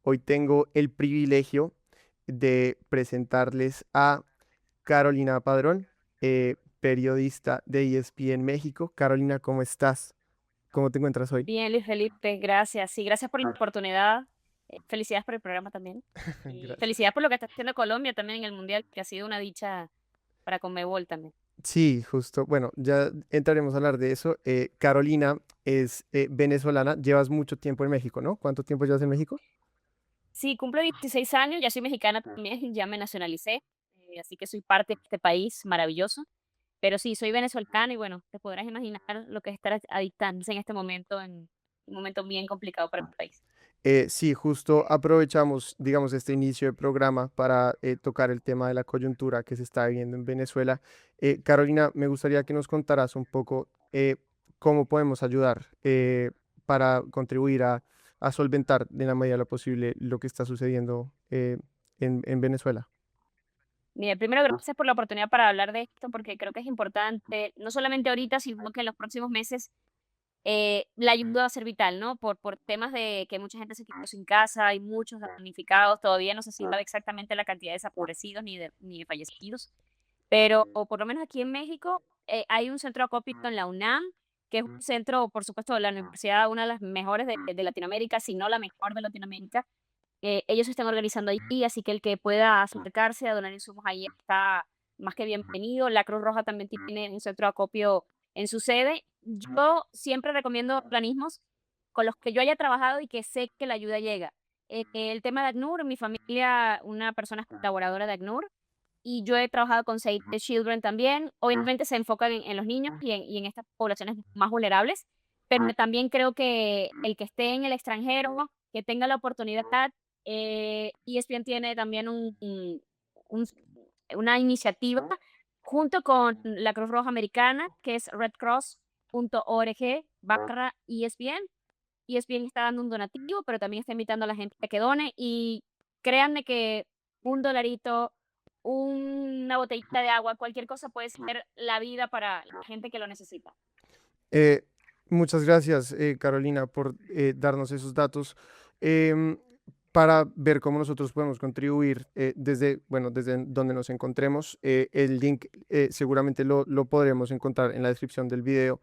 Hoy tengo el privilegio de presentarles a Carolina Padrón, periodista de ESPN México. Carolina, ¿cómo estás? ¿Cómo te encuentras hoy? Bien, Luis Felipe, gracias. Sí, gracias por la oportunidad. Felicidades por el programa también. Y Gracias. felicidades por lo que está haciendo Colombia también en el Mundial, que ha sido una dicha para Conmebol también. Sí, justo. Bueno, ya entraremos a hablar de eso. Carolina es venezolana. Llevas mucho tiempo en México, ¿no? ¿Cuánto tiempo llevas en México? Sí, cumplo 26 años, ya soy mexicana también, ya me nacionalicé, así que soy parte de este país maravilloso. Pero sí, soy venezolana y bueno, te podrás imaginar lo que es estar a distancia en este momento, en un momento bien complicado para el país. Sí, justo aprovechamos, digamos, este inicio de programa para tocar el tema de la coyuntura que se está viviendo en Venezuela. Carolina, me gustaría que nos contaras un poco cómo podemos ayudar para contribuir a solventar de la medida de lo posible lo que está sucediendo en Venezuela. Mira, primero gracias por la oportunidad para hablar de esto, porque creo que es importante, no solamente ahorita, sino que en los próximos meses la ayuda va a ser vital, ¿no? Por temas de que mucha gente se quedó sin casa, hay muchos damnificados, todavía no se sabe exactamente la cantidad de desaparecidos ni de fallecidos, pero o por lo menos aquí en México hay un centro de acopio en la UNAM, que es un centro, por supuesto, de la universidad, una de las mejores de Latinoamérica, si no la mejor de Latinoamérica. Ellos se están organizando allí, así que el que pueda acercarse a donar insumos ahí está más que bienvenido. La Cruz Roja también tiene un centro de acopio en su sede. Yo siempre recomiendo organismos con los que yo haya trabajado y que sé que la ayuda llega. El tema de ACNUR, en mi familia, una persona es colaboradora de ACNUR y yo he trabajado con Save the Children también. Obviamente se enfocan en los niños y en estas poblaciones más vulnerables, pero también creo que el que esté en el extranjero, que tenga la oportunidad, ESPN tiene también un una iniciativa junto con la Cruz Roja Americana, que es redcross.org/ESPN. ESPN está dando un donativo, pero también está invitando a la gente a que done y créanme que un dolarito, una botellita de agua, cualquier cosa puede ser la vida para la gente que lo necesita. Eh, Muchas gracias, Carolina, por darnos esos datos em, para ver cómo nosotros podemos contribuir desde, bueno, desde donde nos encontremos. El link seguramente lo podremos encontrar en la descripción del video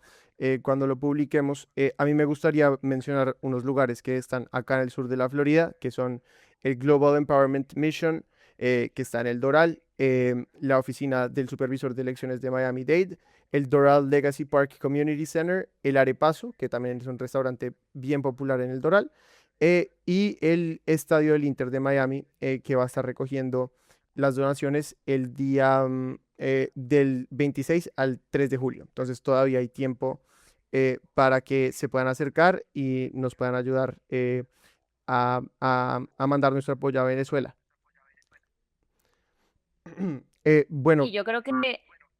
cuando lo publiquemos. A mí me gustaría mencionar unos lugares que están acá en el sur de la Florida, que son el Global Empowerment Mission, que está en el Doral, la oficina del supervisor de elecciones de Miami-Dade, el Doral Legacy Park Community Center, el Arepaso, que también es un restaurante bien popular en el Doral, y el Estadio del Inter de Miami, que va a estar recogiendo las donaciones el día del 26 al 3 de julio. Entonces todavía hay tiempo para que se puedan acercar y nos puedan ayudar a mandar nuestro apoyo a Venezuela. Bueno, Y yo creo que,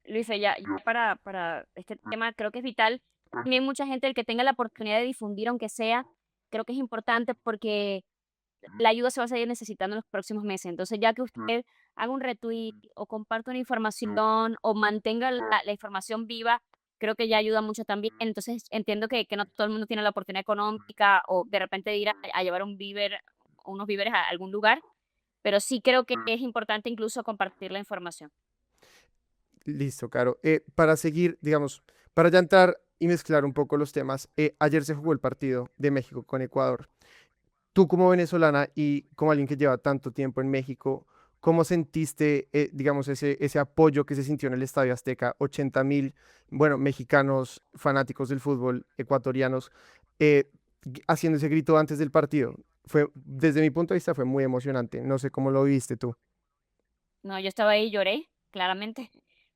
Luisa, ya para este tema, creo que es vital. También mucha gente, el que tenga la oportunidad de difundir, aunque sea, creo que es importante porque la ayuda se va a seguir necesitando en los próximos meses. Entonces, ya que usted haga un retweet o comparta una información o mantenga la información viva, creo que ya ayuda mucho también. Entonces, entiendo que no todo el mundo tiene la oportunidad económica o de repente de ir a llevar un víver, unos víveres a algún lugar, pero sí creo que es importante incluso compartir la información. listo, Caro. Para seguir, digamos, para ya entrar y mezclar un poco los temas, ayer se jugó el partido de México con Ecuador. Tú como venezolana y como alguien que lleva tanto tiempo en México, ¿cómo sentiste, digamos, ese apoyo que se sintió en el Estadio Azteca? 80.000, bueno, mexicanos fanáticos del fútbol ecuatorianos eh, haciendo ese grito antes del partido. Desde mi punto de vista, fue muy emocionante. No sé cómo lo viste tú. No, yo estaba ahí y lloré, claramente.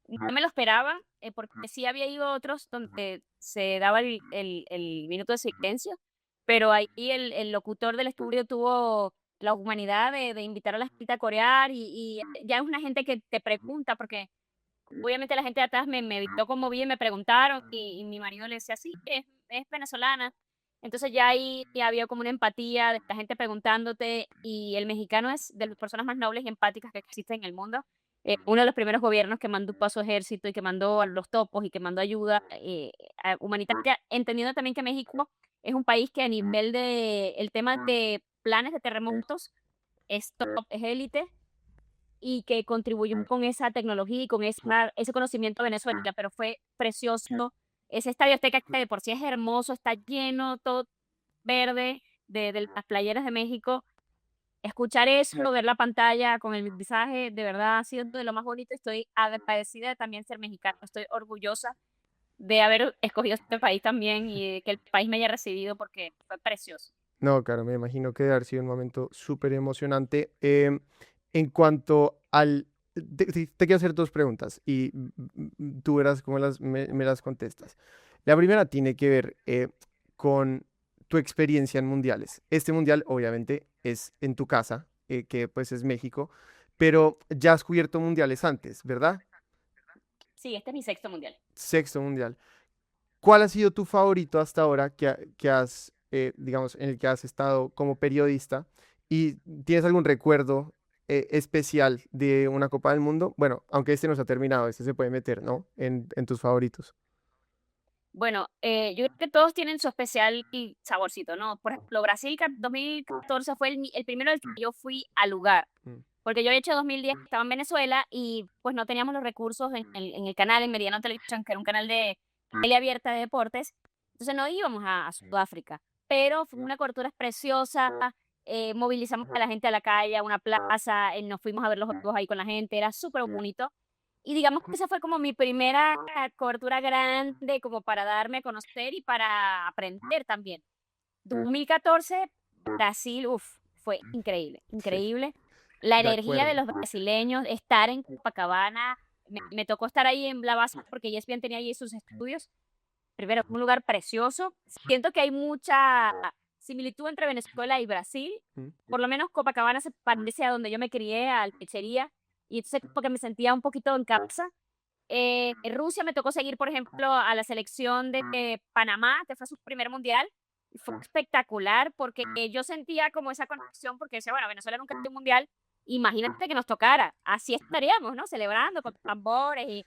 No me lo esperaba, porque sí había ido a otros donde se daba el minuto de silencio, pero ahí el locutor del estudio tuvo la humanidad de invitar a la gente a corear y ya es una gente que te pregunta, porque obviamente la gente de atrás me vio como vi y me preguntaron, y mi marido le decía: "Sí, es venezolana". Entonces, ya ahí ya había como una empatía de la gente preguntándote, y el mexicano es de las personas más nobles y empáticas que existen en el mundo. Uno de los primeros gobiernos que mandó a su ejército y que mandó a los topos y que mandó ayuda, humanitaria, entendiendo también que México es un país que a nivel de el tema de planes de terremotos es top, es élite, y que contribuyó con esa tecnología y con ese conocimiento de Venezuela, pero fue precioso. Ese Estadio Azteca, que de por sí es hermoso, está lleno, todo verde, de las playeras de México. Escuchar eso, ver la pantalla con el mensaje, de verdad ha sido de lo más bonito. Estoy agradecida de también ser mexicana. Estoy orgullosa de haber escogido este país también y de que el país me haya recibido porque fue precioso. No, claro, me imagino que debe haber sido un momento súper emocionante. En cuanto al... te quiero hacer dos preguntas y tú verás cómo me las contestas. La primera tiene que ver con tu experiencia en mundiales. Este mundial obviamente es en tu casa, que pues es México, pero ya has cubierto mundiales antes, ¿verdad? Sí, este es mi sexto mundial. Sexto mundial. ¿Cuál ha sido tu favorito hasta ahora que has, digamos, en el que has estado como periodista? ¿Y tienes algún recuerdo especial de una Copa del Mundo? Bueno, aunque este no se ha terminado, este se puede meter, ¿no? En tus favoritos. Bueno, yo creo que todos tienen su especial y saborcito, ¿no? Por ejemplo, Brasil 2014 fue el primero al que yo fui al lugar, Mm. porque yo había hecho 2010, estaba en Venezuela y pues no teníamos los recursos en el canal, en Meridiano Television, que era un canal de tele abierta de deportes, entonces no íbamos a Sudáfrica, pero fue una cobertura preciosa, movilizamos a la gente a la calle, a una plaza, nos fuimos a ver los juegos ahí con la gente, era súper bonito. Y digamos que esa fue como mi primera cobertura grande, como para darme a conocer y para aprender también. 2014, Brasil, fue increíble, Sí, increíble. La de energía de acuerdo. los brasileños, estar en Copacabana, me tocó estar ahí en la base porque ESPN tenía allí sus estudios. Primero, un lugar precioso. Siento que hay mucha similitud entre Venezuela y Brasil. Mm. Por lo menos Copacabana se parece a donde yo me crié, al Pechería, y entonces porque me sentía un poquito en casa. En Rusia me tocó seguir, por ejemplo, a la selección de Panamá, que fue su primer mundial, y fue espectacular porque yo sentía como esa conexión, porque decía, bueno, Venezuela nunca tiene un mundial, imagínate que nos tocara, así estaríamos, ¿no? Celebrando con tambores y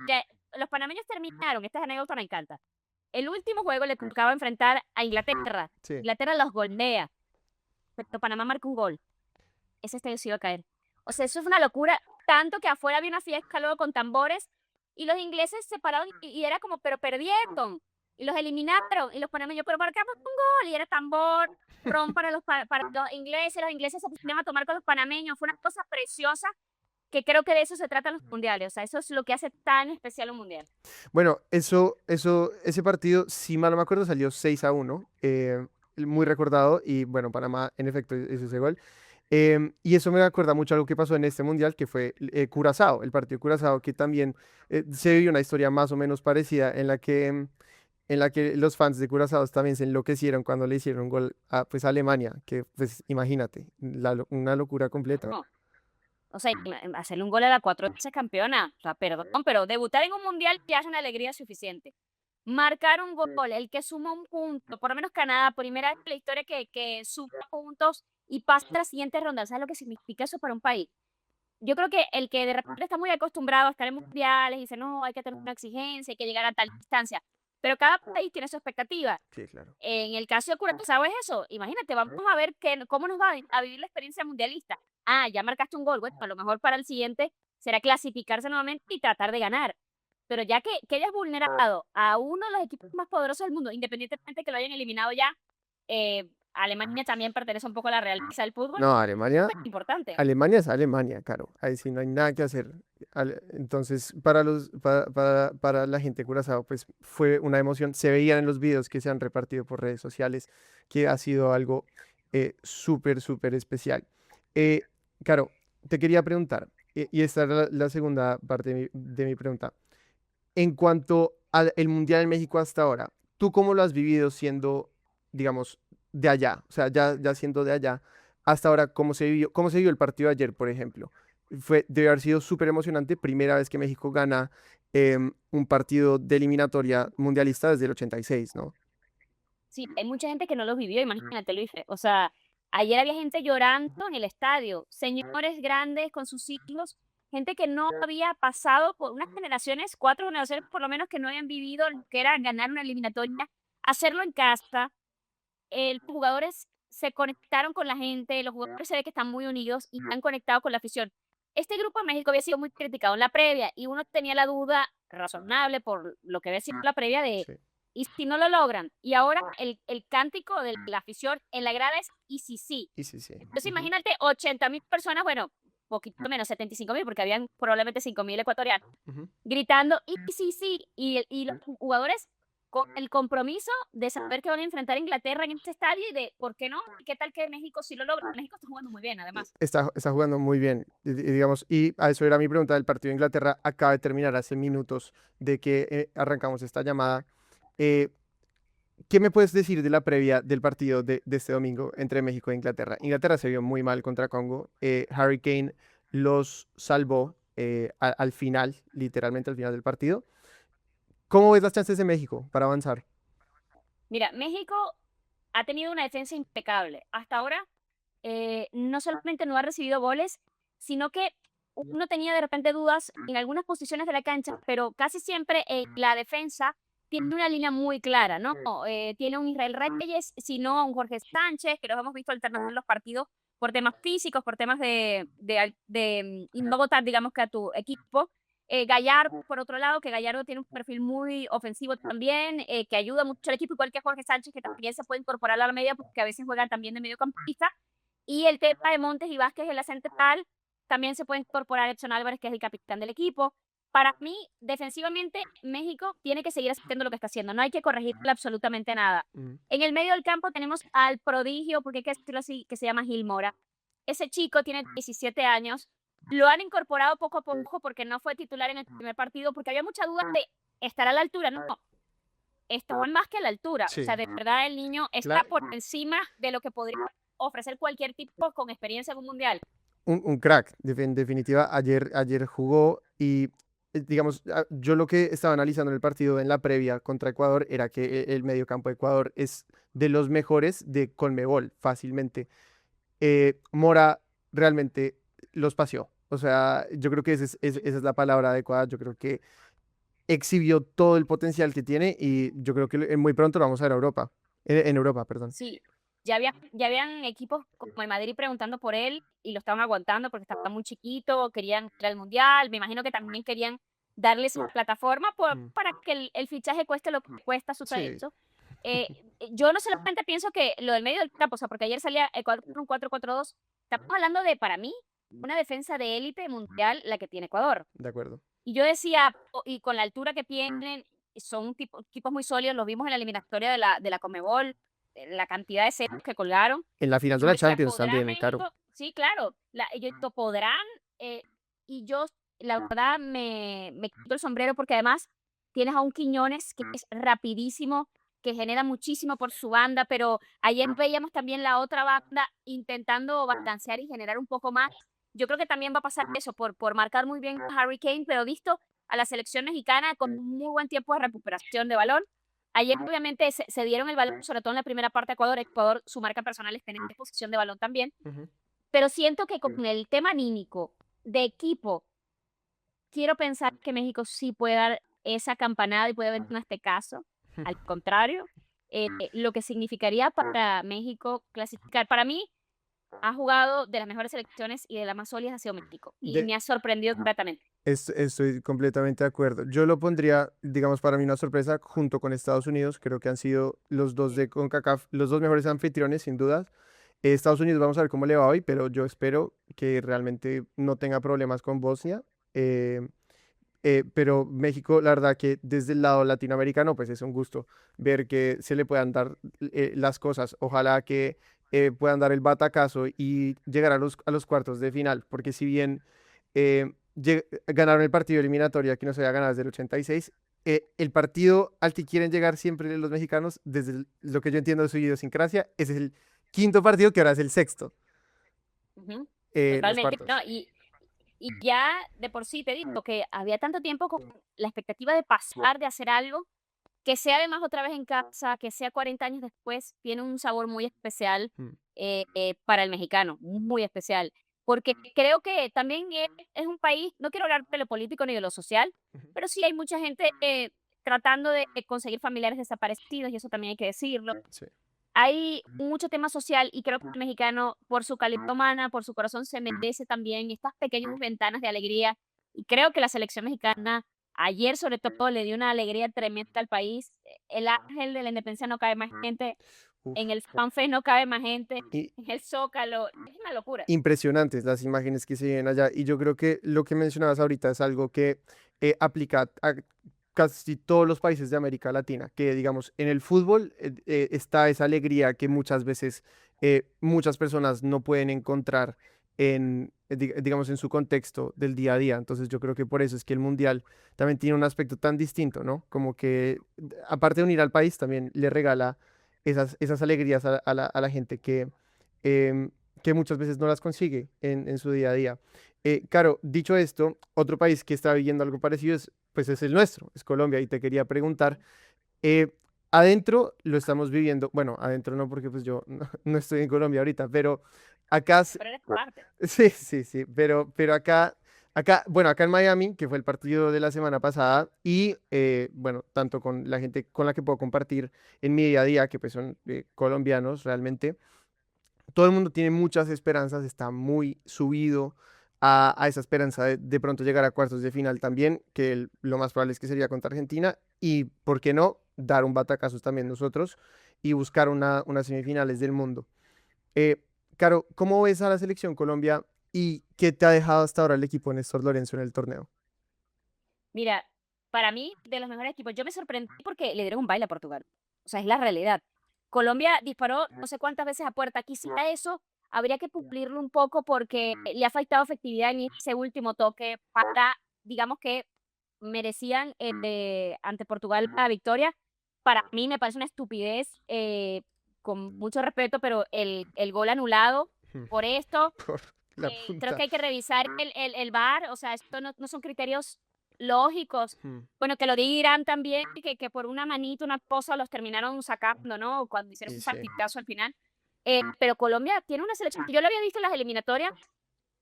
que los panameños terminaron, esta anécdota me encanta. El último juego le tocaba enfrentar a Inglaterra. Sí. Inglaterra los golea, pero Panamá marca un gol. Ese estadio se iba a caer. O sea, eso es una locura. Tanto que afuera había una fiesta luego con tambores y los ingleses se pararon y era como, pero perdieron. Y los eliminaron. Y los panameños, pero marcamos un gol. Y era tambor, ron para los ingleses. Los ingleses se pusieron a tomar con los panameños. Fue una cosa preciosa que creo que de eso se tratan los mundiales. O sea, eso es lo que hace tan especial un mundial. Bueno, ese partido, si mal no me acuerdo, salió 6-1, muy recordado, y bueno, Panamá en efecto hizo ese gol. Y eso me acuerda mucho a algo que pasó en este mundial, que fue Curazao, el partido de Curazao, que también se vivió una historia más o menos parecida en la que los fans de Curazao también se enloquecieron cuando le hicieron gol a, pues, a Alemania, que pues imagínate, una locura completa. No. O sea, hacerle un gol a la 4 veces campeona. O sea, perdón, pero debutar en un mundial ya es una alegría suficiente. Marcar un gol, el que suma un punto, por lo menos Canadá, primera vez en la historia que suma puntos y pasa a la siguiente ronda. ¿Sabes lo que significa eso para un país? Yo creo que el que de repente está muy acostumbrado a estar en mundiales y dice, no, hay que tener una exigencia, hay que llegar a tal distancia. Pero cada país tiene su expectativa. Sí, claro. En el caso de Curazao es eso. Imagínate, vamos a ver cómo nos va a vivir la experiencia mundialista. Ah, ya marcaste un gol. Bueno, a lo mejor para el siguiente será clasificarse nuevamente y tratar de ganar. Pero ya que hayas vulnerado a uno de los equipos más poderosos del mundo, independientemente que lo hayan eliminado ya, Alemania también pertenece un poco a la realeza del fútbol, No, Alemania, súper importante. Alemania es Alemania, caro. Ahí sí no hay nada que hacer. Entonces, para la gente de Curazao, pues fue una emoción. Se veían en los videos que se han repartido por redes sociales que ha sido algo súper, súper especial. Eh, Caro, te quería preguntar, y esta era la segunda parte de mi pregunta. En cuanto al el Mundial en México hasta ahora, ¿tú cómo lo has vivido siendo, digamos, de allá? O sea, ya siendo de allá, hasta ahora, cómo se vivió el partido de ayer, por ejemplo? Debe haber sido súper emocionante, primera vez que México gana un partido de eliminatoria mundialista desde el 86, ¿no? Sí, hay mucha gente que no lo vivió, imagínate, Luis. O sea, ayer había gente llorando en el estadio, señores grandes con sus hijos, gente que no había pasado por unas generaciones, 4 generaciones por lo menos, que no habían vivido lo que era ganar una eliminatoria, hacerlo en casa, jugadores se conectaron con la gente, los jugadores se ve que están muy unidos y han conectado con la afición. Este grupo de México había sido muy criticado en la previa y uno tenía la duda razonable por lo que había sido la previa de, Sí, ¿y si no lo logran? Y ahora el cántico de la afición en la grada es, ¿y si sí? y sí, sí. Entonces Ujú, imagínate 80.000 personas, bueno, poquito menos, 75.000, porque habían probablemente 5.000 ecuatorianos, ujú. gritando, y sí, sí, y los jugadores con el compromiso de saber que van a enfrentar a Inglaterra en este estadio y de, ¿por qué no? ¿Qué tal que México sí lo logra? México está jugando muy bien, además. Está jugando muy bien, digamos, y a eso era mi pregunta del partido de Inglaterra. Acaba de terminar hace minutos de que arrancamos esta llamada. Eh, ¿Qué me puedes decir de la previa del partido de este domingo entre México e Inglaterra? Inglaterra se vio muy mal contra Congo. Harry Kane los salvó al final, literalmente al final del partido. ¿Cómo ves las chances de México para avanzar? Mira, México ha tenido una defensa impecable. Hasta ahora, no solamente no ha recibido goles, sino que uno tenía de repente dudas en algunas posiciones de la cancha, pero casi siempre la defensa tiene una línea muy clara, ¿no? Tiene un Israel Reyes, sino a un Jorge Sánchez, que los hemos visto alternar en los partidos por temas físicos, por temas de no votar, digamos, que a tu equipo. Gallardo, por otro lado, que Gallardo tiene un perfil muy ofensivo también, que ayuda mucho al equipo, igual que Jorge Sánchez, que también se puede incorporar a la media, porque a veces juega también de mediocampista. Y el tema de Montes y Vázquez en la central, también se puede incorporar Edson Álvarez, que es el capitán del equipo. Para mí, defensivamente, México tiene que seguir haciendo lo que está haciendo. No hay que corregirle absolutamente nada. Mm, En el medio del campo tenemos al prodigio, porque hay que decirlo así, que se llama Gil Mora. Ese chico tiene 17 años. Lo han incorporado poco a poco porque no fue titular en el primer partido, porque había mucha duda de estar a la altura. No, está más que a la altura. O sí, sea, de verdad el niño está la- por encima de lo que podría ofrecer cualquier tipo con experiencia en un mundial. un crack, en definitiva. Ayer jugó y, digamos, yo lo que estaba analizando en el partido en la previa contra Ecuador era que el mediocampo de Ecuador es de los mejores de Conmebol, fácilmente. Mora realmente los paseó. O sea, yo creo que esa es la palabra adecuada. Yo creo que exhibió todo el potencial que tiene y yo creo que muy pronto lo vamos a ver a Europa. En Europa, perdón. Sí, ya habían equipos como el Madrid preguntando por él y lo estaban aguantando porque estaba muy chiquito, querían ir al mundial. Me imagino que también querían darle esa plataforma Mm, para que el fichaje cueste lo que cuesta su sí. talento. Yo no solamente pienso que lo del medio del campo, o sea, porque ayer salía Ecuador con un 4-4-2, estamos hablando de, para mí, una defensa de élite mundial la que tiene Ecuador. De acuerdo. Y yo decía, y con la altura que tienen, son equipos muy sólidos, los vimos en la eliminatoria de la Conmebol, la cantidad de ceros que colgaron. En la final de Yo la decía, Champions ¿podrá también, claro. México? Sí, claro, yo digo, ¿podrán? Eh, y yo, la verdad, me quito el sombrero porque además tienes a un Quiñones que es rapidísimo, que genera muchísimo por su banda, pero ayer veíamos también la otra banda intentando balancear y generar un poco más. Yo creo que también va a pasar eso por marcar muy bien a Harry Kane, pero visto a la selección mexicana con un muy buen tiempo de recuperación de balón. Ayer obviamente se dieron el balón, sobre todo en la primera parte a Ecuador. Ecuador, su marca personal es tener posesión de balón también. Ujú. Pero siento que con el tema anímico de equipo, quiero pensar que México sí puede dar esa campanada y puede haber un este caso. Al contrario, lo que significaría para México clasificar. Para mí, ha jugado de las mejores selecciones y de las más sólidas ha sido México. Y De, me ha sorprendido completamente. Estoy completamente de acuerdo. Yo lo pondría, digamos, para mí una sorpresa junto con Estados Unidos. Creo que han sido los dos Sí. de CONCACAF, los dos mejores anfitriones, sin duda. Estados Unidos, vamos a ver cómo le va hoy, pero yo espero que realmente no tenga problemas con Bosnia. Eh, pero México, la verdad que desde el lado latinoamericano, pues es un gusto ver que se le puedan dar las cosas. Ojalá que puedan dar el batacazo y llegar a los cuartos de final, porque si bien ganaron el partido eliminatorio que no se había ganado desde el 86, el partido al que quieren llegar siempre los mexicanos, desde lo que yo entiendo de su idiosincrasia, ese es el quinto partido que ahora es el sexto, Ujú. los Totalmente. No, cuartos. y ya de por sí te digo que había tanto tiempo con la expectativa de pasar, de hacer algo, que sea además otra vez en casa, que sea 40 años después, tiene un sabor muy especial Mm, para el mexicano, muy especial. Porque creo que también es un país, no quiero hablar de lo político ni de lo social, ujú, pero sí hay mucha gente tratando de conseguir familiares desaparecidos, y eso también hay que decirlo. sí. hay mucho tema social y creo que el mexicano, por su calidad humana, por su corazón, se merece también estas pequeñas ventanas de alegría. Y creo que la selección mexicana ayer, sobre todo, le dio una alegría tremenda al país. El Ángel de la Independencia no cabe más gente, en Uf. el FanFest no cabe más gente, Y en el Zócalo, es una locura. impresionantes las imágenes que se ven allá. Y yo creo que lo que mencionabas ahorita es algo que aplica a casi todos los países de América Latina, que digamos, en el fútbol está esa alegría que muchas veces muchas personas no pueden encontrar en, digamos, en su contexto del día a día. Entonces yo creo que por eso es que el Mundial también tiene un aspecto tan distinto, ¿no? Como que aparte de unir al país, también le regala esas alegrías a la gente em, que muchas veces no las consigue en su día a día. Caro, dicho esto, otro país que está viviendo algo parecido es, pues es el nuestro, es Colombia, y te quería preguntar, eh, adentro lo estamos viviendo, bueno, adentro no, porque pues yo no estoy en Colombia ahorita, pero acá, Pero eres parte. sí, sí, sí, pero acá, bueno, acá en Miami, que fue el partido de la semana pasada, y bueno, tanto con la gente con la que puedo compartir en mi día a día, que pues son colombianos realmente, todo el mundo tiene muchas esperanzas, está muy subido a esa esperanza de pronto llegar a cuartos de final también, que lo más probable es que sería contra Argentina, y por qué no, dar un batacazos también nosotros y buscar unas semifinales del mundo. Eh, Caro, ¿cómo ves a la selección Colombia y qué te ha dejado hasta ahora el equipo Néstor Lorenzo en el torneo? Mira, para mí, de los mejores equipos, yo me sorprendí porque le dieron un baile a Portugal. O sea, es la realidad. Colombia disparó no sé cuántas veces a puerta. Quizá eso habría que pulirlo un poco porque le ha faltado efectividad en ese último toque para, digamos que merecían ante Portugal la victoria. Para mí me parece una estupidez, con mucho respeto, pero el gol anulado Hmm. por esto, Por la creo punta. que hay que revisar el VAR, o sea, esto no son criterios lógicos. Hmm. Bueno, que lo diga Irán también, que por una manito, una cosa, los terminaron sacando, ¿no? Cuando hicieron Y un sí. partidazo al final. Pero Colombia tiene una selección, yo lo había visto en las eliminatorias,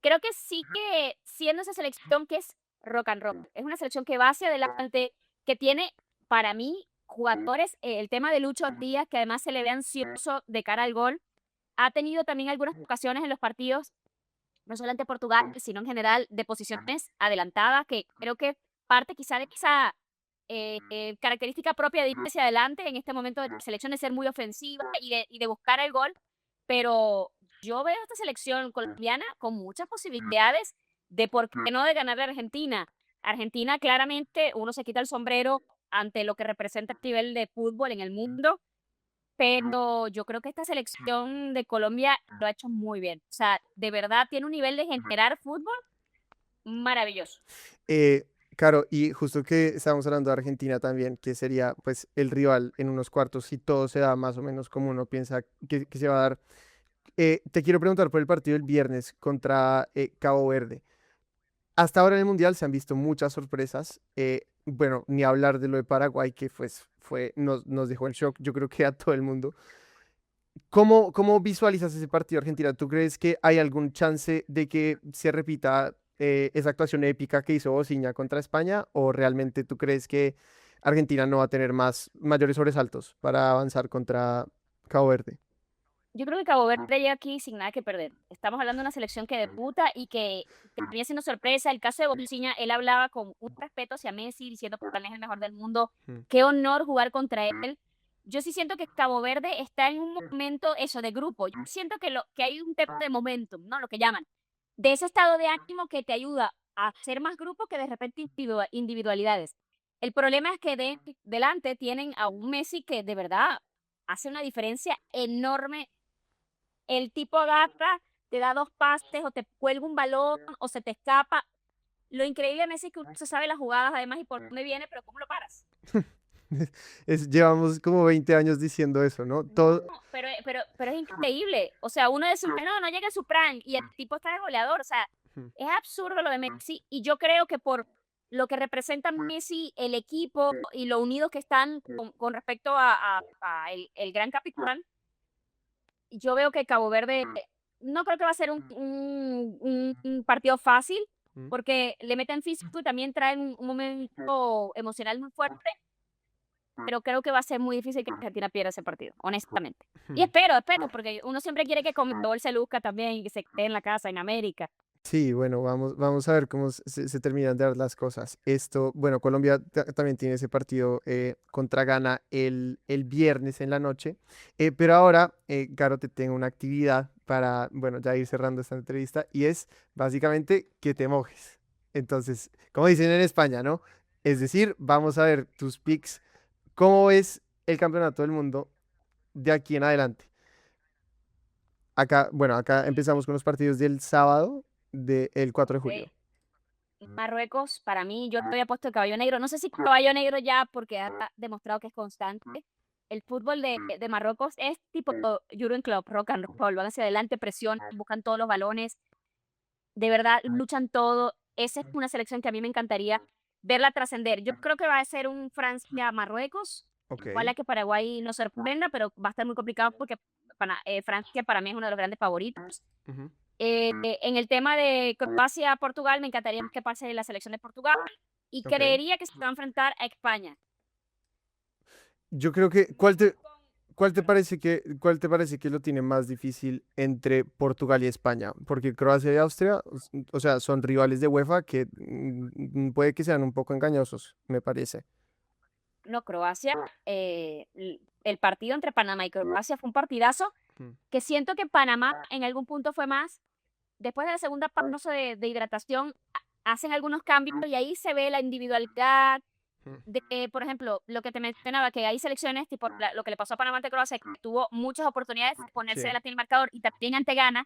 creo que sigue siendo esa selección que es rock and roll. Es una selección que va hacia adelante, que tiene, para mí, jugadores, el tema de Lucho Díaz, que además se le ve ansioso de cara al gol. Ha tenido también algunas ocasiones en los partidos no solo ante Portugal, sino en general de posiciones adelantadas, que creo que parte quizá de esa característica propia de ir hacia adelante en este momento de la selección, de ser muy ofensiva y de buscar el gol. Pero yo veo a esta selección colombiana con muchas posibilidades de por qué no de ganar a Argentina. Argentina claramente uno se quita el sombrero ante lo que representa a nivel de fútbol en el mundo, pero yo creo que esta selección de Colombia lo ha hecho muy bien. O sea, de verdad tiene un nivel de generar fútbol maravilloso. Eh, Claro, y justo que estábamos hablando de Argentina también, que sería pues el rival en unos cuartos, si todo se da más o menos como uno piensa que se va a dar. Te quiero preguntar por el partido del viernes contra Cabo Verde. Hasta ahora en el Mundial se han visto muchas sorpresas. Bueno, ni hablar de lo de Paraguay, que pues nos dejó en shock, yo creo que a todo el mundo. ¿Cómo visualizas ese partido Argentina? ¿Tú crees que hay algún chance de que se repita esa actuación épica que hizo Bociña contra España? ¿O realmente tú crees que Argentina no va a tener mayores sobresaltos para avanzar contra Cabo Verde? Yo creo que Cabo Verde llega aquí sin nada que perder. Estamos hablando de una selección que debuta y que termina siendo sorpresa. El caso de Bolsiña, él hablaba con un respeto hacia Messi, diciendo que él es el mejor del mundo. Mm. Qué honor jugar contra él. Yo sí siento que Cabo Verde está en un momento, eso, de grupo. Yo siento que hay un tema de momentum, ¿no? Lo que llaman. De ese estado de ánimo que te ayuda a ser más grupo que de repente individualidades. El problema es que delante tienen a un Messi que de verdad hace una diferencia enorme. El tipo agarra, te da 2 pases, o te cuelga un balón, o se te escapa. Lo increíble de Messi es que uno se sabe las jugadas además y por dónde viene, pero ¿cómo lo paras? Llevamos como 20 años diciendo eso, ¿no? No, Todo. pero es increíble. O sea, uno de sus no llega a su prime y el tipo está de goleador. O sea, Mm. es absurdo lo de Messi y yo creo que por lo que representa Messi, el equipo y lo unidos que están con respecto a el gran capitán, yo veo que Cabo Verde no creo que va a ser un partido fácil, Mm. porque le meten físico y también traen un momento emocional muy fuerte, pero creo que va a ser muy difícil que Argentina pierda ese partido, honestamente. Y Hmm. espero, porque uno siempre quiere que Conmebol se luzca también y que se quede en la casa en América. Sí, bueno, vamos a ver cómo se terminan de dar las cosas. Esto, bueno, Colombia también tiene ese partido contra Ghana el viernes en la noche. Pero ahora, Caro, te tengo una actividad para, bueno, ya ir cerrando esta entrevista y es básicamente que te mojes. Entonces, como dicen en España, ¿no? Es decir, vamos a ver tus picks. ¿Cómo es el campeonato del mundo de aquí en adelante? Acá, bueno, acá empezamos con los partidos del sábado del 4 de julio. Ok. Marruecos, para mí, yo te había puesto el caballo negro. No sé si caballo negro ya, porque ha demostrado que es constante. El fútbol de Marruecos es tipo Jürgen Klopp, rock and roll. Van hacia adelante, presión, buscan todos los balones. De verdad, luchan todo. Esa es una selección que a mí me encantaría verla trascender. Yo creo que va a ser un Francia-Marruecos. Ok. Ojalá que Paraguay no sorprenda, pero va a estar muy complicado porque Francia para mí es uno de los grandes favoritos. Ujú. En el tema de Croacia-Portugal, me encantaría que pase la selección de Portugal y Ok. creería que se va a enfrentar a España. Yo creo que, Me voy con cuál te parece que lo tiene más difícil entre Portugal y España? Porque Croacia y Austria, o sea, son rivales de UEFA que puede que sean un poco engañosos, me parece. no, Croacia. El partido entre Panamá y Croacia fue un partidazo Mm. que siento que Panamá en algún punto fue más. Después de la segunda pausa de hidratación, hacen algunos cambios y ahí se ve la individualidad Mm. de, por ejemplo, lo que te mencionaba, que hay selecciones, tipo lo que le pasó a Panamá ante Croacia, que tuvo muchas oportunidades de ponerse Sí. delante del marcador y también ante Ghana,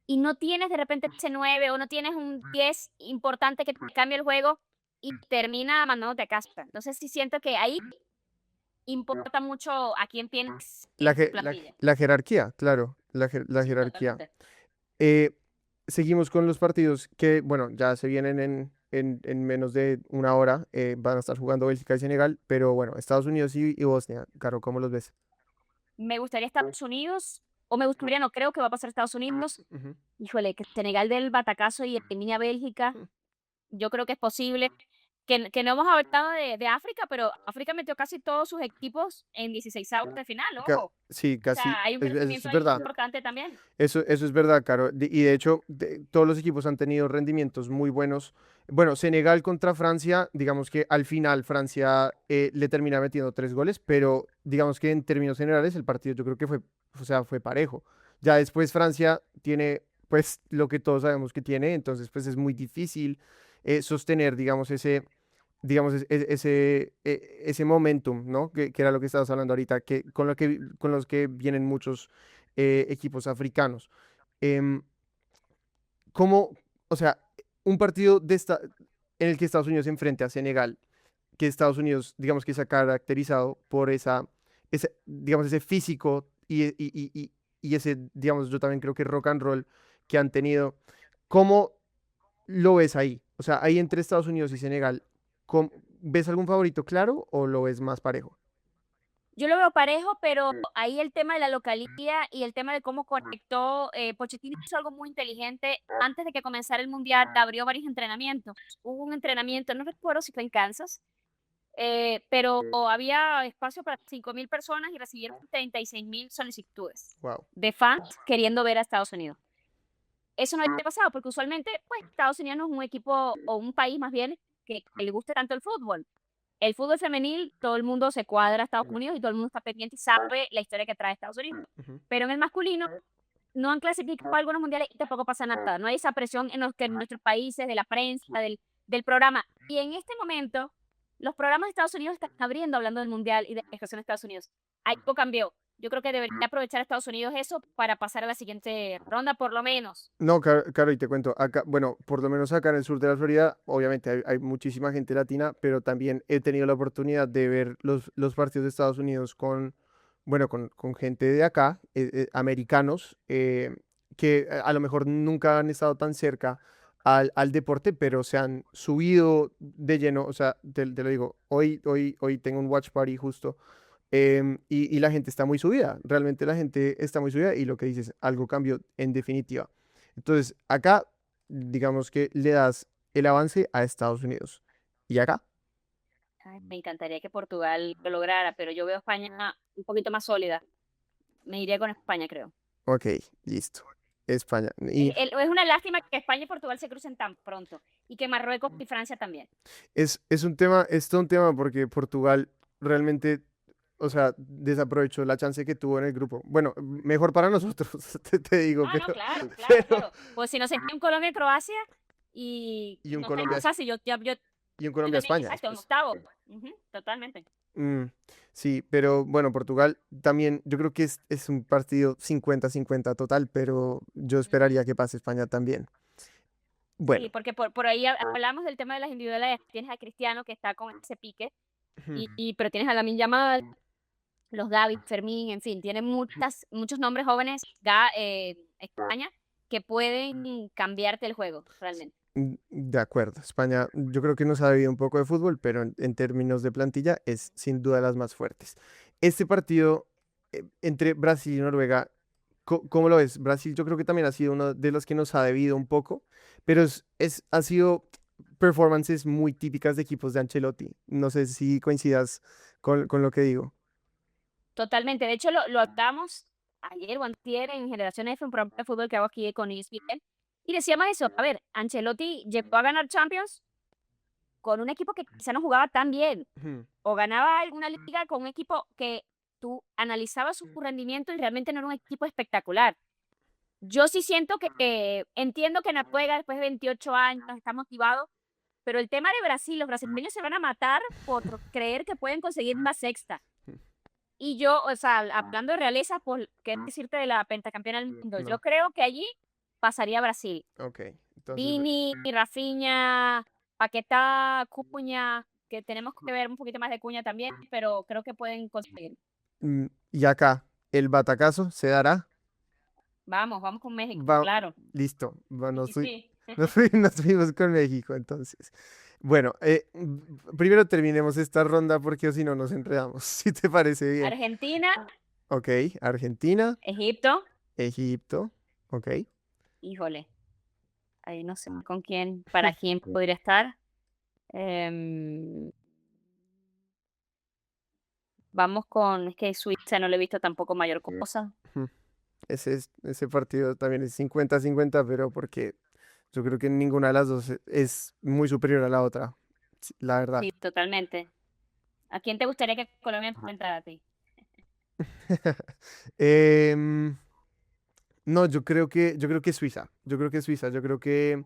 y no tienes de repente ese 9 o no tienes un 10 importante que te cambie el juego y termina mandándote a casa. Entonces sí siento que ahí importa mucho a quién tienes La, en tu la, plantilla. la jerarquía, claro, la Sí, jerarquía. totalmente. Eh, Seguimos con los partidos que, bueno, ya se vienen en menos de una hora. Van a estar jugando Bélgica y Senegal, pero bueno, Estados Unidos y Bosnia. Caro, ¿cómo los ves? Me gustaría Estados Unidos, o me gustaría, no creo que va a pasar Estados Unidos. Ujú. Híjole, que Senegal del batacazo y elimine a Bélgica, yo creo que es posible. Que no hemos hablado de África, pero África metió casi todos sus equipos en 16avos de final, ojo. Sí, O sea, casi, hay un eso crecimiento es ahí verdad. importante también. Eso es verdad, Caro. Y de hecho, todos los equipos han tenido rendimientos muy buenos. Bueno, Senegal contra Francia, digamos que al final Francia le termina metiendo 3 goles, pero digamos que en términos generales el partido yo creo que fue, o sea, fue parejo. Ya después Francia tiene, pues, lo que todos sabemos que tiene, entonces, pues, es muy difícil sostener, ese momentum, ¿no? Que era lo que estabas hablando ahorita, que con los que vienen muchos equipos africanos. Em, ¿Cómo, o sea, un partido en el que Estados Unidos se enfrente a Senegal, que Estados Unidos, digamos que se ha caracterizado por digamos, ese físico y ese, digamos, yo también creo que rock and roll que han tenido, ¿cómo lo ves ahí? O sea, ahí entre Estados Unidos y Senegal, ¿ves algún favorito claro o lo ves más parejo? Yo lo veo parejo, pero ahí el tema de la localía y el tema de cómo conectó, Pochettino hizo algo muy inteligente. Antes de que comenzara el mundial, abrió varios entrenamientos. Hubo un entrenamiento, no recuerdo si fue en Kansas, pero había espacio para 5.000 personas y recibieron 36.000 solicitudes Wow. de fans queriendo ver a Estados Unidos. Eso no había pasado porque usualmente, pues, Estados Unidos no es un equipo o un país más bien que le guste tanto el fútbol. El fútbol femenil, todo el mundo se cuadra a Estados Unidos y todo el mundo está pendiente y sabe la historia que trae Estados Unidos. Ujú. Pero en el masculino no han clasificado a algunos mundiales y tampoco pasa nada. No hay esa presión en los que en nuestros países, de la prensa, del programa. Y en este momento, los programas de Estados Unidos están abriendo hablando del mundial y de la estación de Estados Unidos. Algo cambió. Yo creo que debería aprovechar a Estados Unidos eso para pasar a la siguiente ronda, por lo menos. No, Caro, y te cuento, acá, bueno, por lo menos acá en el sur de la Florida, obviamente hay muchísima gente latina, pero también he tenido la oportunidad de ver los partidos de Estados Unidos bueno, con gente de acá, americanos, que a lo mejor nunca han estado tan cerca al deporte, pero se han subido de lleno, o sea, te lo digo, hoy tengo un watch party justo y la gente está muy subida, realmente la gente está muy subida y lo que dices, algo cambió en definitiva. Entonces, acá, digamos que le das el avance a Estados Unidos. ¿Y acá? Ay, me encantaría que Portugal lo lograra, pero yo veo a España un poquito más sólida. Me iría con España, creo. Ok, listo. España. Y Es una lástima que España y Portugal se crucen tan pronto y que Marruecos y Francia también. es un tema, es todo un tema porque Portugal realmente, o sea, desaprovechó la chance que tuvo en el grupo. Bueno, mejor para nosotros, te digo, Ah, no, claro, claro, pero, claro. Pues si no sería un Colombia y Croacia y y un no sería Colombia, más fácil. y un Yo Colombia también, España exacto, en después. octavo. Ujú, totalmente. Mm, sí, pero bueno, Portugal también, yo creo que es un partido 50-50 total, pero yo Ujú. esperaría que pase España también. Sí, Bueno. porque por ahí hablamos del tema de las individualidades. Tienes a Cristiano que está con ese pique, Ujú, pero tienes a Lamine Yamal, los Gavi, Fermín, en fin, tiene muchos nombres jóvenes, España, que pueden cambiarte el juego, realmente. De acuerdo, España, yo creo que nos ha debido un poco de fútbol, pero en términos de plantilla es sin duda las más fuertes. Este partido entre Brasil y Noruega, ¿cómo lo ves? Brasil yo creo que también ha sido uno de los que nos ha debido un poco, pero ha sido performances muy típicas de equipos de Ancelotti. No sé si coincidas con lo que digo. Totalmente. De hecho, lo hablamos ayer o antier en Generación F, un programa de fútbol que hago aquí con ESPN, y decíamos eso. A ver, Ancelotti llegó a ganar Champions con un equipo que quizá no jugaba tan bien, Ujú, o ganaba alguna liga con un equipo que tú analizabas su rendimiento y realmente no era un equipo espectacular. Yo sí siento que entiendo que Noruega después de 28 años está motivado, pero el tema de Brasil, los brasileños se van a matar por creer que pueden conseguir una sexta. Y yo, o sea, hablando de realeza, pues, ¿qué decirte de la pentacampeona del mundo? Yo no, creo que allí pasaría Brasil. ok, entonces, Vini, Rafinha, Paquetá, Cuña, que tenemos que ver un poquito más de Cuña también, pero creo que pueden conseguir. y acá, ¿el batacazo se dará? Vamos con México, Va, claro. listo, Sí, sí. nos fuimos con México entonces. Bueno, primero terminemos esta ronda porque si no nos enredamos, si te parece bien. Argentina, Ok, Argentina, Egipto, Egipto, ok. híjole, ahí no sé con quién, para quién podría estar. Em, vamos con, es que Suiza no le he visto tampoco mayor cosa. Ujú. Ese partido también es 50-50, pero porque yo creo que ninguna de las dos es muy superior a la otra, sí, la verdad. Sí, totalmente. ¿A quién te gustaría que Colombia enfrentara a ti? Em, no, yo creo que Suiza, yo creo que Suiza, yo creo que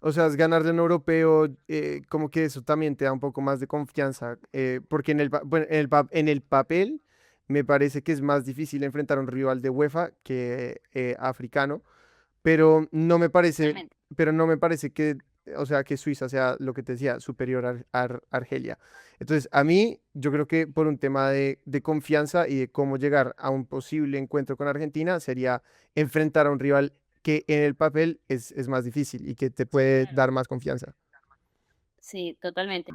o sea, es ganar de un europeo, como que eso también te da un poco más de confianza, porque bueno, en el papel me parece que es más difícil enfrentar a un rival de UEFA que africano, pero no me parece, Totalmente. pero no me parece que, o sea, que Suiza sea lo que te decía, superior a Argelia. Entonces, a mí, yo creo que por un tema de confianza y de cómo llegar a un posible encuentro con Argentina, sería enfrentar a un rival que en el papel es más difícil y que te puede Claro. dar más confianza. Sí, totalmente.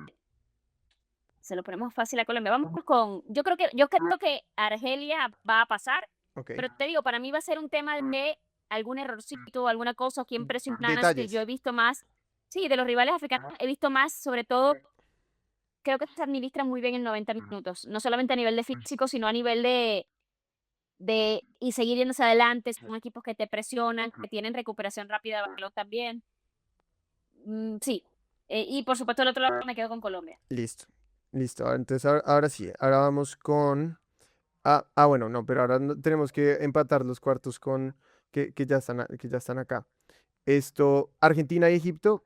Se lo ponemos fácil a Colombia. Vamos con, yo creo que Argelia va a pasar, Ok. pero te digo, para mí va a ser un tema de algún errorcito, alguna cosa, o quién presiona más, que yo Detalles. he visto más, sí, de los rivales africanos, he visto más, sobre todo, creo que se administran muy bien en 90 minutos, no solamente a nivel de físico, sino a nivel y seguir yéndose adelante, son equipos que te presionan, que tienen recuperación rápida de balón también. Sí, y por supuesto el otro lado me quedo con Colombia. Listo. Listo. Entonces, ahora sí, ahora vamos con... bueno, no, pero ahora tenemos que empatar los cuartos con que ya están, que ya están acá. Esto, Argentina y Egipto.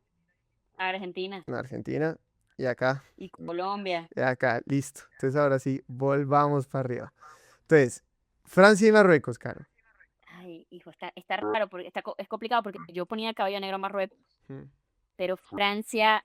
Argentina Argentina y acá, y Colombia. y acá, listo. Entonces ahora sí, volvamos para arriba. Entonces, Francia y Marruecos, Caro. Ay, hijo, está raro, porque es complicado, porque yo ponía el caballo negro a Marruecos, Mm. pero Francia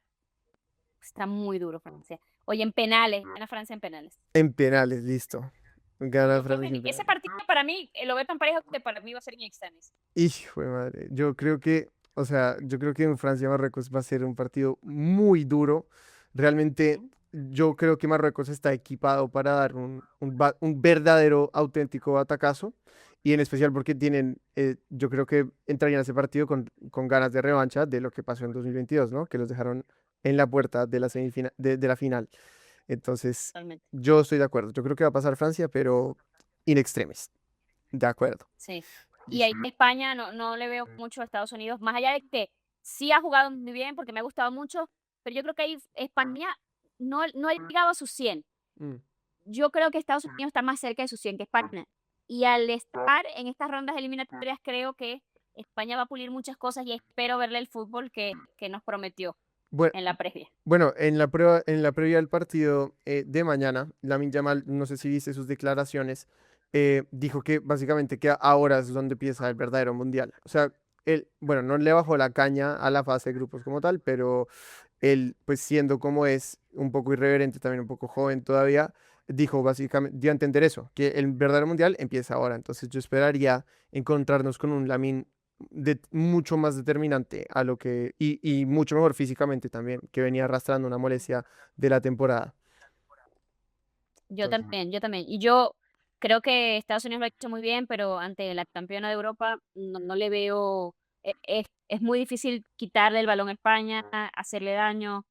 está muy duro, Francia. Oye, en penales, gana Francia en penales. En penales, listo. Gana Yo creo Francia que en ese penales. partido para mí lo veo tan parejo que para mí va a ser en extremis. Hijo de madre. Yo creo que, o sea, yo creo que en Francia y Marruecos va a ser un partido muy duro. Realmente, Ujú. yo creo que Marruecos está equipado para dar un verdadero, auténtico batacazo. Y en especial porque tienen, yo creo que entrarían a ese partido con ganas de revancha de lo que pasó en 2022, ¿no? Que los dejaron en la puerta de la de la final. Entonces, Totalmente. yo estoy de acuerdo. Yo creo que va a pasar Francia, pero in extremis. De acuerdo. Sí. Y ahí Listo. España no le veo mucho a Estados Unidos, más allá de que sí ha jugado muy bien, porque me ha gustado mucho, pero yo creo que ahí España no ha llegado a sus 100. Mm. Yo creo que Estados Unidos está más cerca de sus 100 que España. Y al estar en estas rondas eliminatorias, creo que España va a pulir muchas cosas y espero verle el fútbol que nos prometió Bue- en la previa. Bueno, en la previa del partido de mañana, Lamine Yamal, no sé si viste sus declaraciones, dijo que básicamente que ahora es donde empieza el verdadero mundial. O sea, él, bueno, no le bajó la caña a la fase de grupos como tal, pero él, pues siendo como es, un poco irreverente, también un poco joven todavía, dijo básicamente, dio a entender eso, que el verdadero mundial empieza ahora. Entonces yo esperaría encontrarnos con un Lamine mucho más determinante a lo que, y mucho mejor físicamente también, que venía arrastrando una molestia de la temporada. Yo Entonces, también, yo también. Y yo creo que Estados Unidos lo ha hecho muy bien, pero ante la campeona de Europa no le veo, es muy difícil quitarle el balón a España, hacerle daño.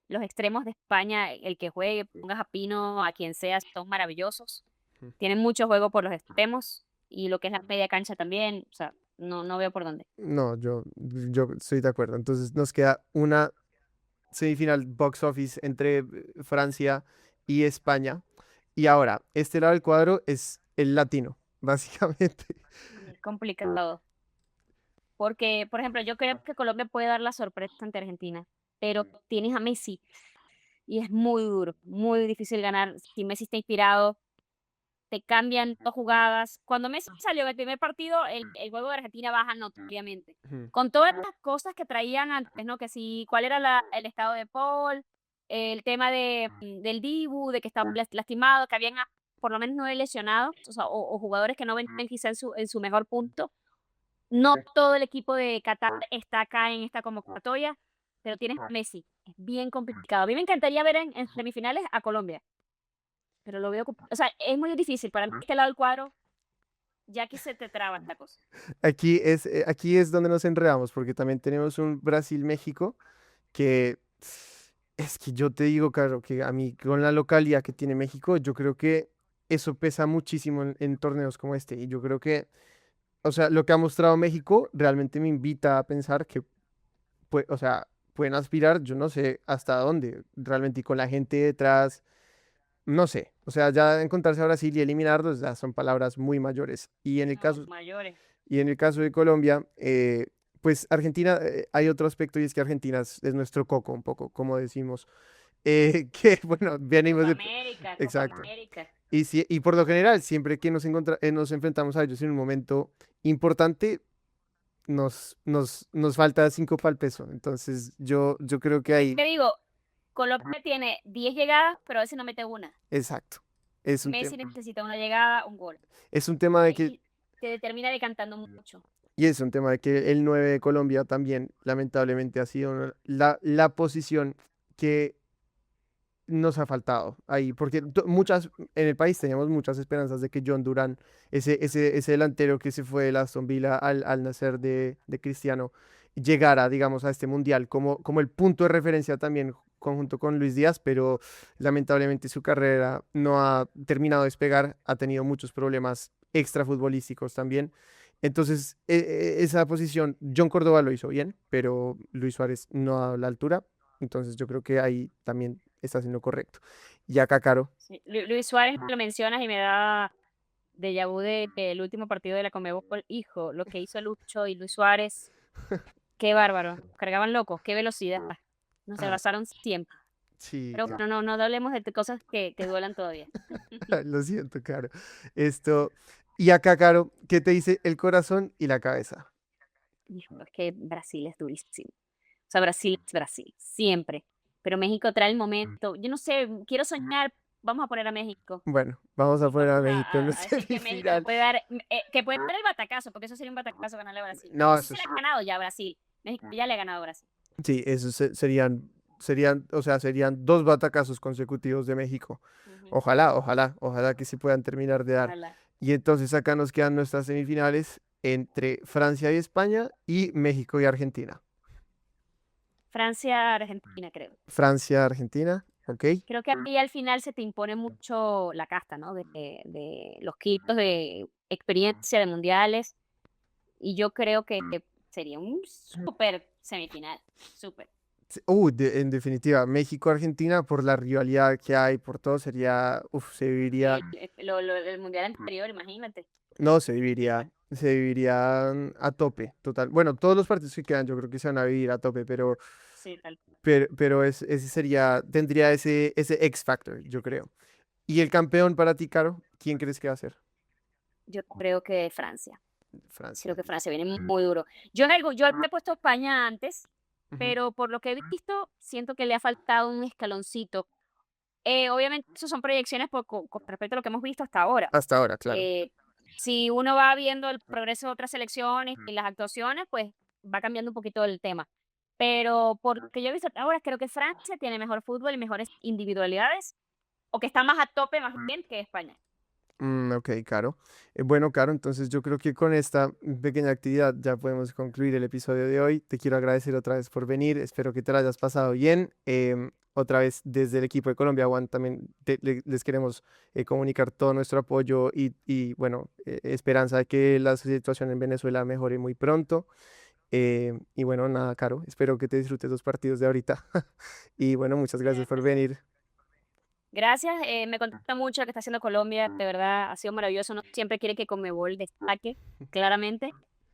Los extremos de España, el que juegue, pongas a Pino, a quien sea, son maravillosos. mm, Tienen mucho juego por los extremos y lo que es la media cancha también, o sea, no veo por dónde. no, yo estoy de acuerdo. Entonces nos queda una semifinal box office entre Francia y España. Y ahora, este lado del cuadro es el latino, básicamente. Es complicado. Porque, por ejemplo, yo creo que Colombia puede dar la sorpresa ante Argentina, pero tienes a Messi y es muy duro, muy difícil ganar. Si Messi está inspirado, te cambian 2 jugadas. Cuando Messi salió en el primer partido, el juego de Argentina baja notoriamente. Ujú. Con todas las cosas que traían antes, ¿no? Que si cuál era el estado de Paul, el tema del Dibu, de que estaba lastimado, que habían por lo menos 9 lesionados, o sea, o jugadores que no venían quizá en su mejor punto. No todo el equipo de Qatar está acá en esta convocatoria, pero tienes a Messi. Es bien complicado. A mí me encantaría ver en semifinales a Colombia, pero lo veo, o sea, es muy difícil. Para mí, este lado del cuadro, ya que se te traba esta cosa. Aquí es donde nos enredamos, porque también tenemos un Brasil-México que es que yo te digo, claro, que a mí con la localidad que tiene México, yo creo que eso pesa muchísimo en torneos como este. Y yo creo que, o sea, lo que ha mostrado México realmente me invita a pensar que, o sea, pueden aspirar, yo no sé hasta dónde, realmente, y con la gente detrás, no sé. O sea, ya encontrarse a Brasil y eliminarlos ya son palabras muy mayores. No, mayores. Y en el caso de Colombia, pues Argentina, hay otro aspecto y es que Argentina es nuestro coco un poco, como decimos, que bueno, venimos Copa de... América, Copa Exacto. América. Y por lo general, siempre que nos enfrentamos a ellos en un momento importante, nos falta 5 para el peso. Entonces, yo creo que ahí, Te digo, Colombia tiene 10 llegadas, pero a veces no mete una. exacto, es un Messi tema, necesita una llegada, un gol. es un tema de que, Ahí te termina decantando mucho. y es un tema de que el 9 de Colombia también, lamentablemente, ha sido la posición que nos ha faltado ahí, porque en el país teníamos muchas esperanzas de que John Durán, ese delantero que se fue de Aston Villa al nacer de Cristiano, llegara, digamos, a este mundial como el punto de referencia también conjunto con Luis Díaz, pero lamentablemente su carrera no ha terminado de despegar, ha tenido muchos problemas extrafutbolísticos también. Entonces, esa posición, John Córdoba lo hizo bien, pero Luis Suárez no ha dado la altura. Entonces, yo creo que ahí también está haciendo correcto. Y acá, Caro, Sí, Luis Suárez lo mencionas y me da déjà vu del último partido de la Conmebol. Hijo, lo que hizo Lucho y Luis Suárez, qué bárbaro. Cargaban locos, qué velocidad. Nos ah, abrazaron siempre. sí, Pero bueno, no hablemos de cosas que duelan todavía. lo siento, Caro. Esto, y acá, Caro, ¿qué te dice el corazón y la cabeza? Hijo, es que Brasil es durísimo. O sea, Brasil es Brasil, siempre. Pero México trae el momento. Yo no sé, quiero soñar. Vamos a poner a México. Bueno, vamos a poner Vamos a México en la a decir que México nos semifinal. puede dar, que puede dar el batacazo, porque eso sería un batacazo ganarle a Brasil. No, Eso eso se le es, ha ganado ya a Brasil. México ya le ha ganado a Brasil. sí, o sea, serían 2 batacazos consecutivos de México. Ujú, Ojalá que se puedan terminar de dar. ojalá. Y entonces acá nos quedan nuestras semifinales entre Francia y España y México y Argentina. Francia, Argentina, creo. Francia, Argentina. ¿ok? Creo que ahí al final se te impone mucho la casta, ¿no? De los kilos de experiencia de mundiales, y yo creo que sería un súper semifinal, súper. Sí, en definitiva, México-Argentina, por la rivalidad que hay, por todo, sería, se viviría, El mundial anterior, imagínate. no, se viviría a tope, total. Bueno, todos los partidos que quedan, yo creo que se van a vivir a tope, pero, Sí, tal. pero ese sería, tendría ese X factor, yo creo. ¿Y el campeón para ti, Caro? ¿Quién crees que va a ser? Yo creo que Francia. Creo Francia. que Francia viene muy duro. Yo he puesto a España antes, Ujú. pero por lo que he visto, siento que le ha faltado un escaloncito. Obviamente, eso son proyecciones con respecto a lo que hemos visto hasta ahora. Hasta ahora, claro. Eh, si uno va viendo el progreso de otras selecciones y las actuaciones, pues va cambiando un poquito el tema. Pero por lo que yo he visto hasta ahora, creo que Francia tiene mejor fútbol y mejores individualidades, o que está más a tope más bien que España. Ok, Caro. Bueno, Caro, entonces yo creo que con esta pequeña actividad ya podemos concluir el episodio de hoy. Te quiero agradecer otra vez por venir. Espero que te lo hayas pasado bien. Otra vez desde el equipo de Colombia One también les queremos comunicar todo nuestro apoyo y bueno, esperanza de que la situación en Venezuela mejore muy pronto. Y bueno, nada, Caro, espero que te disfrutes los partidos de ahorita. Y bueno, muchas gracias por venir. Gracias, me contenta mucho lo que está haciendo Colombia, de verdad ha sido maravilloso. Uno siempre quiere que Conmebol destaque, claramente.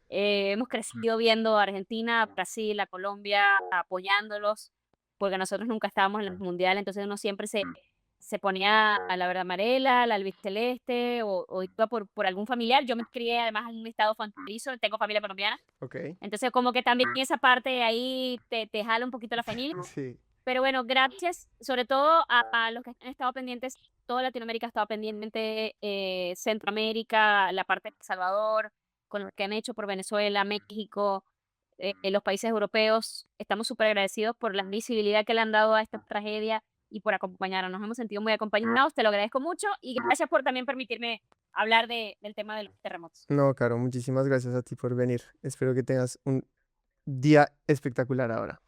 Hemos crecido viendo a Argentina, a Brasil, a Colombia, apoyándolos, porque nosotros nunca estábamos en los mundiales, entonces uno siempre se ponía a la verde amarela, a la albiceleste, o iba por algún familiar. Yo me crié además en un estado fronterizo, tengo familia colombiana, Ok. entonces como que también esa parte ahí te jala un poquito la familia. Sí. Pero bueno, gracias, sobre todo a los que han estado pendientes, toda Latinoamérica ha estado pendiente, Centroamérica, la parte de El Salvador, con lo que han hecho por Venezuela, México, los países europeos. Estamos súper agradecidos por la visibilidad que le han dado a esta tragedia y por acompañarnos. Nos hemos sentido muy acompañados, te lo agradezco mucho y gracias por también permitirme hablar del tema de los terremotos. No, Caro, muchísimas gracias a ti por venir. Espero que tengas un día espectacular ahora.